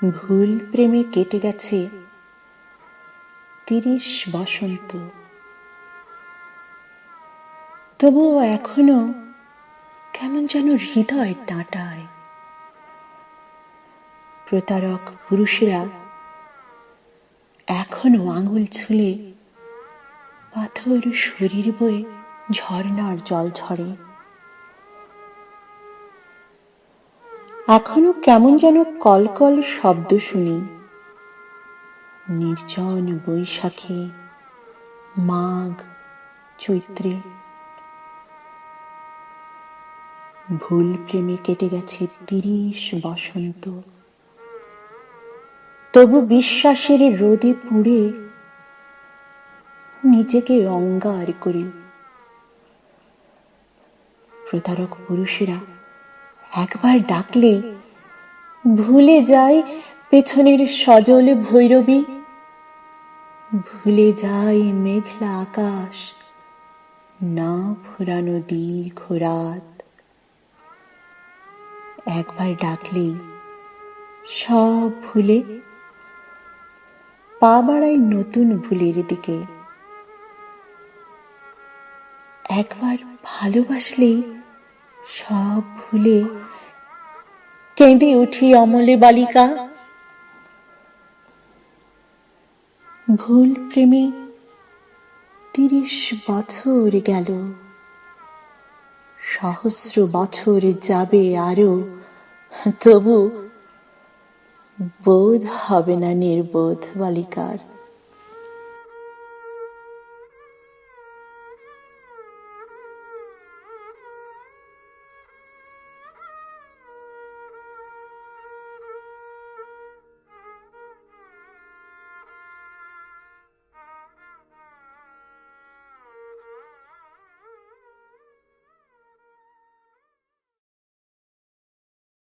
ভুল প্রেমে কেটে গেছে ৩০ বসন্ত, তবুও এখনো কেমন যেন হৃদয় ডাঁটায়। প্রতারক পুরুষেরা এখনো আঙুল ছুলে পাথর শরীর বয়ে ঝর্ণার জল ঝরে। এখনো কেমন যেন কলকল শব্দ শুনি নির্জন বৈশাখে, মাঘ, চৈত্রে। ভুল প্রেমে কেটে গেছে ৩০ বসন্ত, তবু বিশ্বাসের রোদে পুড়ে নিজেকে অঙ্গার করি। প্রতারক পুরুষেরা একবার ডাকলে ভুলে যায় পেছনের সজল ভৈরবী, ভুলে যায় মেঘলা আকাশ, না ফুরানো দীর্ঘ রাত। একবার ডাকলেই সব ভুলে পা বাড়ায় নতুন ভুলের দিকে। একবার ভালোবাসলেই সব ভুলে কেঁদে উঠি অমলে বালিকা। ভুল প্রেমে ৩০ বছর গেল, সহস্র বছর যাবে আরো, তবু বোধ হবে না নির্বোধ বালিকার।